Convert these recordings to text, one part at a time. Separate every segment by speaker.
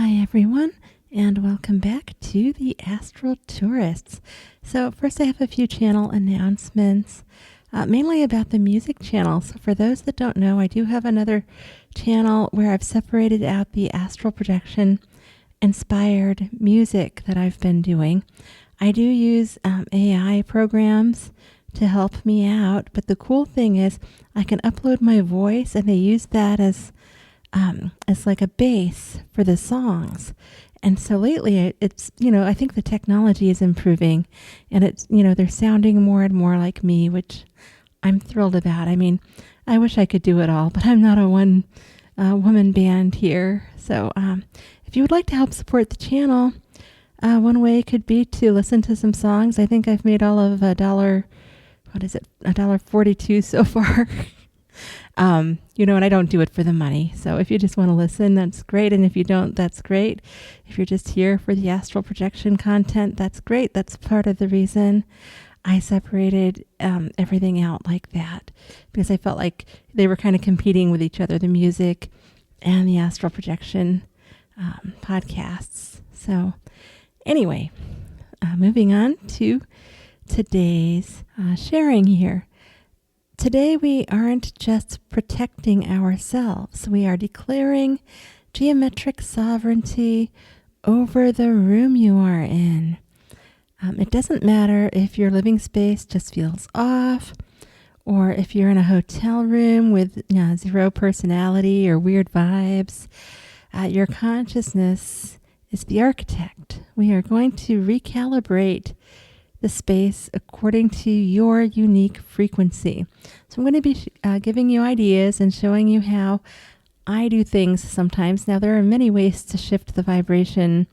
Speaker 1: Hi everyone, and welcome back to the Astral Tourists. So first I have a few channel announcements, mainly about the music channel. So for those that don't know, I do have another channel where I've separated out the astral projection inspired music that I've been doing. I do use AI programs to help me out, but the cool thing is I can upload my voice and they use that as like a base for the songs. And so lately it's, I think the technology is improving and it's, they're sounding more and more like me, which I'm thrilled about. I mean, I wish I could do it all, but I'm not a one woman band here. So if you would like to help support the channel, one way could be to listen to some songs. I think I've made all of $1.42 so far. And I don't do it for the money. So if you just want to listen, that's great. And if you don't, that's great. If you're just here for the astral projection content, that's great. That's part of the reason I separated everything out like that, because I felt like they were kind of competing with each other, the music and the astral projection podcasts. So anyway, moving on to today's sharing here. Today we aren't just protecting ourselves, we are declaring geometric sovereignty over the room you are in. It doesn't matter if your living space just feels off, or if you're in a hotel room with zero personality or weird vibes. Your consciousness is the architect. We are going to recalibrate the space according to your unique frequency. So I'm going to be giving you ideas and showing you how I do things sometimes. Now, there are many ways to shift the vibration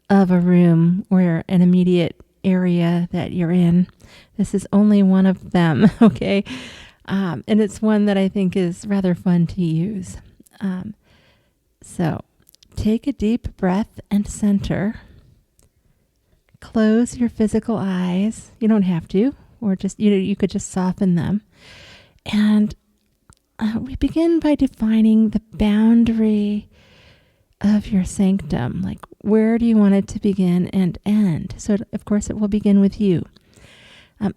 Speaker 1: of a room or an immediate area that you're in. This is only one of them, okay? And it's one that I think is rather fun to use. So take a deep breath and center. Close your physical eyes. You don't have to, or just, you could just soften them. And we begin by defining the boundary of your sanctum. Like, where do you want it to begin and end? So, of course, it will begin with you.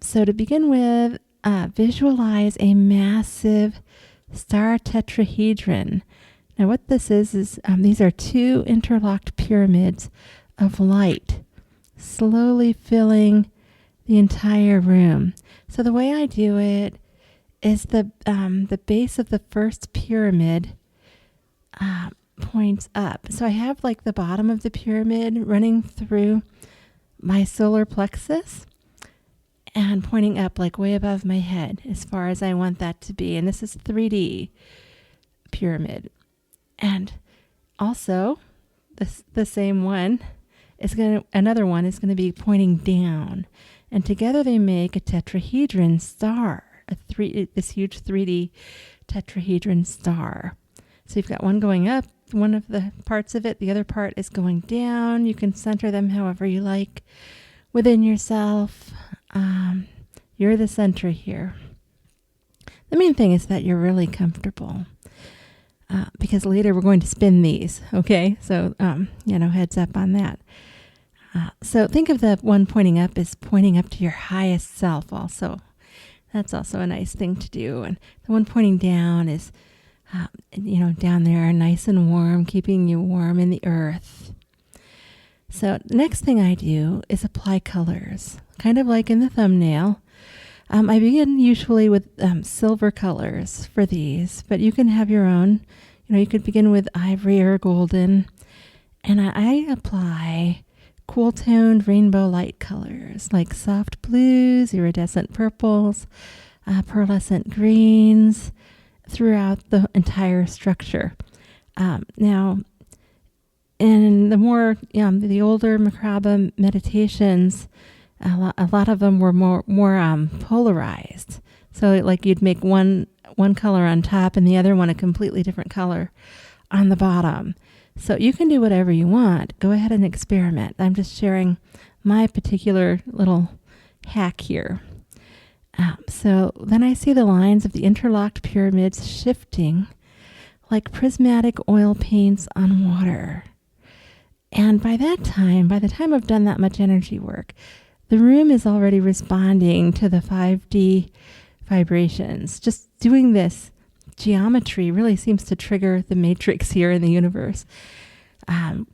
Speaker 1: So to begin with, visualize a massive star tetrahedron. Now, what this is these are two interlocked pyramids of light, slowly filling the entire room. So the way I do it is the base of the first pyramid points up. So I have like the bottom of the pyramid running through my solar plexus and pointing up like way above my head as far as I want that to be. And this is 3D pyramid. And also the same one another one is going to be pointing down, and together they make a tetrahedron star, this huge 3D tetrahedron star. So you've got one going up, one of the parts of it, the other part is going down. You can center them however you like within yourself. You're the center here. The main thing is that you're really comfortable. Because later we're going to spin these, okay? So, heads up on that. So think of the one pointing up as pointing up to your highest self also. That's also a nice thing to do. And the one pointing down is, down there, nice and warm, keeping you warm in the earth. So the next thing I do is apply colors, kind of like in the thumbnail. I begin usually with silver colors for these, but you can have your own. You could begin with ivory or golden. And I apply cool toned rainbow light colors like soft blues, iridescent purples, pearlescent greens throughout the entire structure. Now, in the more, the older Merkaba meditations, a lot of them were more polarized. So like you'd make one color on top and the other one a completely different color on the bottom. So you can do whatever you want. Go ahead and experiment. I'm just sharing my particular little hack here. So then I see the lines of the interlocked pyramids shifting like prismatic oil paints on water. And by the time I've done that much energy work, the room is already responding to the 5D vibrations. Just doing this geometry really seems to trigger the matrix here in the universe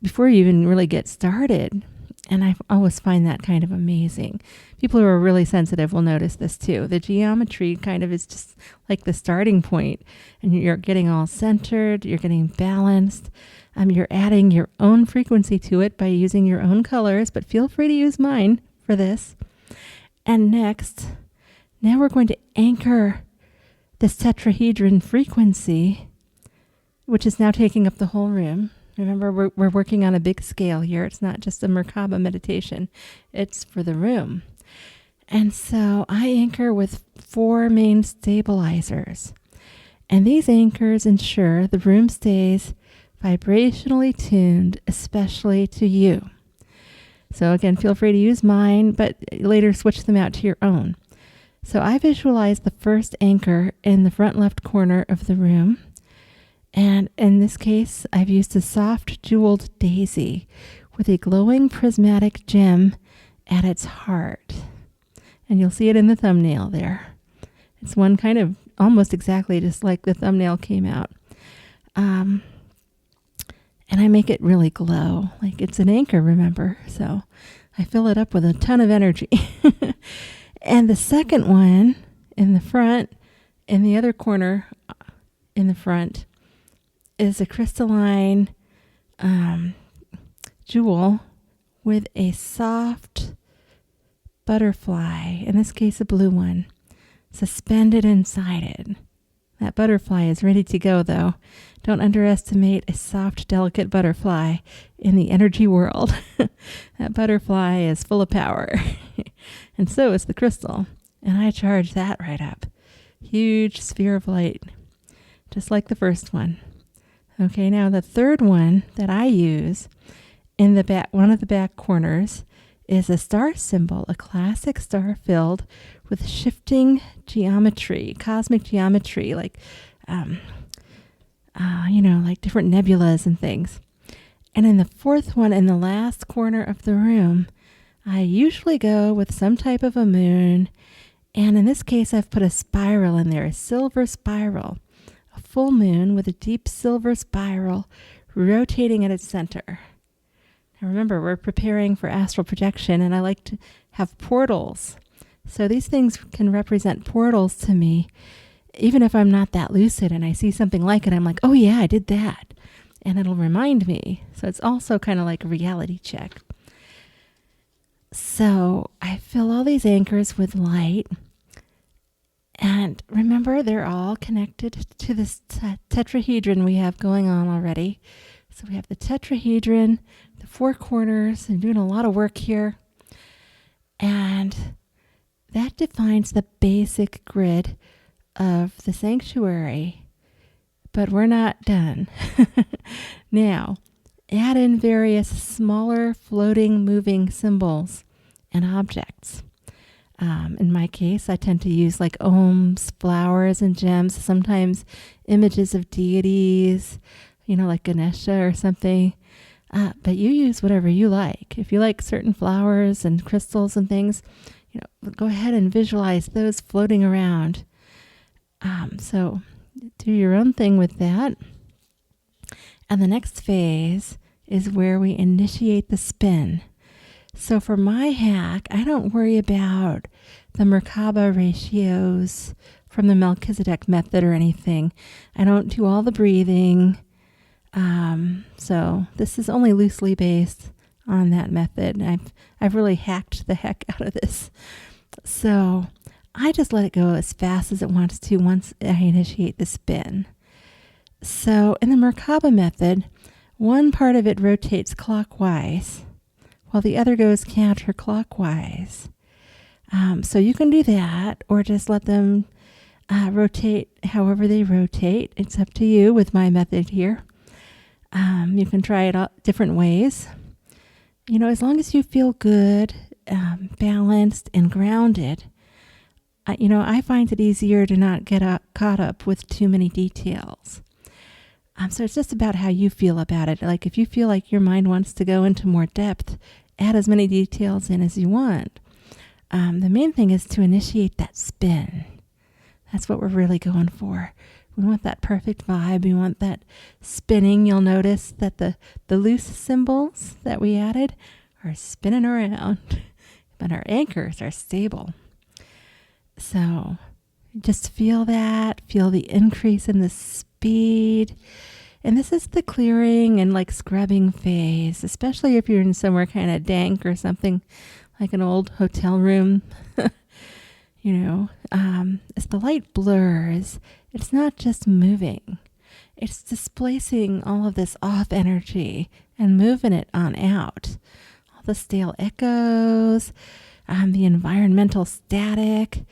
Speaker 1: before you even really get started. And I always find that kind of amazing. People who are really sensitive will notice this too. The geometry kind of is just like the starting point, and you're getting all centered, you're getting balanced. You're adding your own frequency to it by using your own colors, but feel free to use mine for this. And now we're going to anchor this tetrahedron frequency, which is now taking up the whole room. Remember, we're working on a big scale here. It's not just a Merkaba meditation. It's for the room. And so I anchor with 4 main stabilizers. And these anchors ensure the room stays vibrationally tuned, especially to you. So again, feel free to use mine, but later switch them out to your own. So I visualize the first anchor in the front left corner of the room. And in this case, I've used a soft jeweled daisy with a glowing prismatic gem at its heart. And you'll see it in the thumbnail there. It's one kind of almost exactly just like the thumbnail came out. And I make it really glow. Like it's an anchor, remember? So I fill it up with a ton of energy. And the second one in the front, in the other corner in the front, is a crystalline jewel with a soft butterfly, in this case a blue one, suspended inside it. That butterfly is ready to go, though. Don't underestimate a soft, delicate butterfly in the energy world. That butterfly is full of power. And so is the crystal. And I charge that right up. Huge sphere of light, just like the first one. Okay, now the third one that I use in the back, one of the back corners, is a star symbol, a classic star filled with shifting geometry, cosmic geometry, like, like different nebulas and things. And in the fourth one, in the last corner of the room, I usually go with some type of a moon. And in this case, I've put a spiral in there, a silver spiral, a full moon with a deep silver spiral rotating at its center. Now remember, we're preparing for astral projection, and I like to have portals. So these things can represent portals to me, even if I'm not that lucid and I see something like it, I'm like, oh yeah, I did that. And it'll remind me. So it's also kind of like a reality check. So I fill all these anchors with light. And remember, they're all connected to this tetrahedron we have going on already. So we have the tetrahedron, the 4 corners, and doing a lot of work here. And that defines the basic grid of the sanctuary. But we're not done. Now, add in various smaller floating, moving symbols and objects. In my case, I tend to use like ohms, flowers, and gems, sometimes images of deities, like Ganesha or something. But you use whatever you like. If you like certain flowers and crystals and things, go ahead and visualize those floating around. So do your own thing with that. And the next phase is where we initiate the spin. So for my hack, I don't worry about the Merkaba ratios from the Melchizedek method or anything. I don't do all the breathing. So this is only loosely based on that method. I've really hacked the heck out of this. So I just let it go as fast as it wants to once I initiate the spin. So in the Merkaba method, one part of it rotates clockwise while the other goes counterclockwise. So you can do that, or just let them rotate however they rotate. It's up to you with my method here. You can try it all different ways. As long as you feel good, balanced, and grounded, I find it easier to not get caught up with too many details. So it's just about how you feel about it. Like if you feel like your mind wants to go into more depth, add as many details in as you want. The main thing is to initiate that spin. That's what we're really going for. We want that perfect vibe. We want that spinning. You'll notice that the loose symbols that we added are spinning around, but our anchors are stable. So just feel that. Feel the increase in the speed. And this is the clearing and like scrubbing phase, especially if you're in somewhere kind of dank or something like an old hotel room. As the light blurs, it's not just moving. It's displacing all of this off energy and moving it on out. All the stale echoes, the environmental static.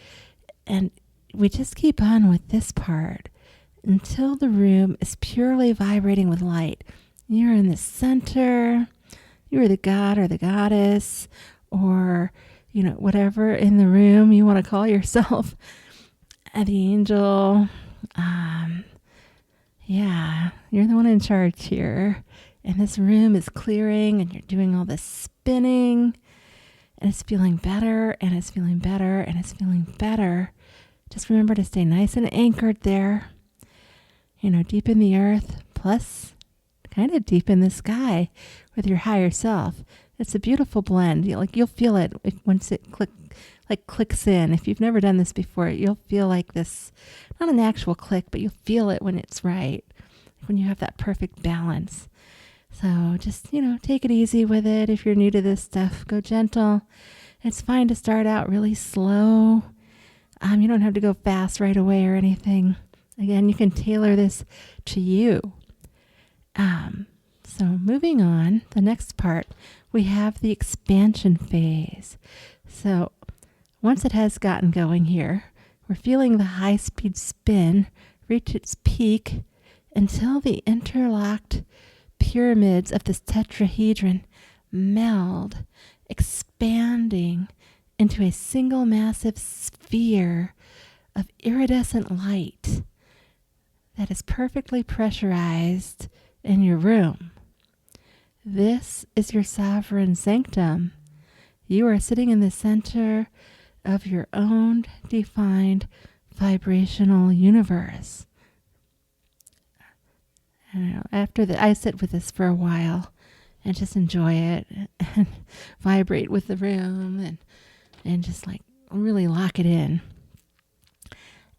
Speaker 1: And we just keep on with this part until the room is purely vibrating with light. You're in the center. You're the god or the goddess or whatever in the room you want to call yourself. The angel. You're the one in charge here. And this room is clearing and you're doing all this spinning. And it's feeling better and it's feeling better and it's feeling better. Just remember to stay nice and anchored there. Deep in the earth, plus kind of deep in the sky with your higher self. It's a beautiful blend. You'll feel it once it clicks in. If you've never done this before, you'll feel like this, not an actual click, but you'll feel it when it's right, when you have that perfect balance. So just, take it easy with it. If you're new to this stuff, go gentle. It's fine to start out really slow. You don't have to go fast right away or anything. Again, you can tailor this to you. So moving on, the next part, we have the expansion phase. So once it has gotten going here, we're feeling the high-speed spin reach its peak until the interlocked pyramids of this tetrahedron meld, expanding into a single massive sphere of iridescent light that is perfectly pressurized in your room. This is your sovereign sanctum. You are sitting in the center of your own defined vibrational universe. I sit with this for a while and just enjoy it and vibrate with the room and just like really lock it in.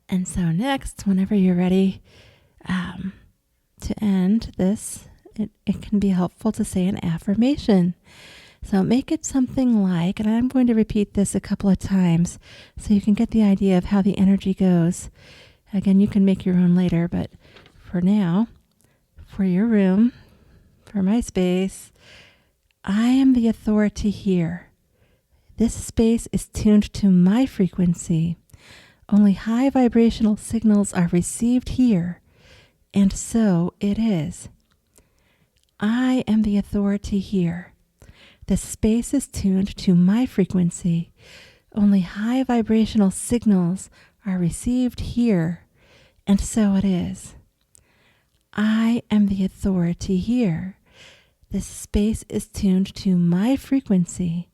Speaker 1: And so next, whenever you're ready to end this, it can be helpful to say an affirmation. So make it something like, and I'm going to repeat this a couple of times so you can get the idea of how the energy goes. Again, you can make your own later, but for now, for your room, for my space, I am the authority here. This space is tuned to my frequency. Only high vibrational signals are received here, and so it is. I am the authority here. The space is tuned to my frequency. Only high vibrational signals are received here, and so it is. I am the authority here. This space is tuned to my frequency.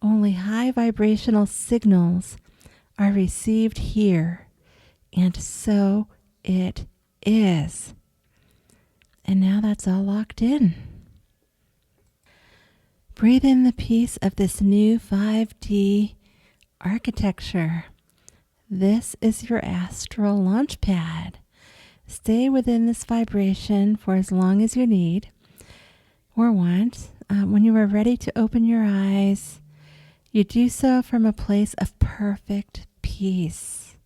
Speaker 1: Only high vibrational signals are received here, and so it is. And now that's all locked in. Breathe in the peace of this new 5D architecture. This is your Astral Launchpad. Stay within this vibration for as long as you need or want. When you are ready to open your eyes, you do so from a place of perfect peace.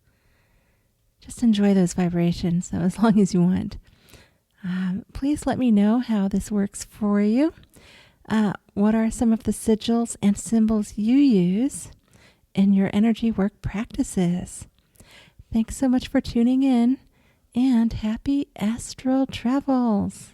Speaker 1: Just enjoy those vibrations as long as you want. Please let me know how this works for you. What are some of the sigils and symbols you use in your energy work practices? Thanks so much for tuning in, and happy astral travels.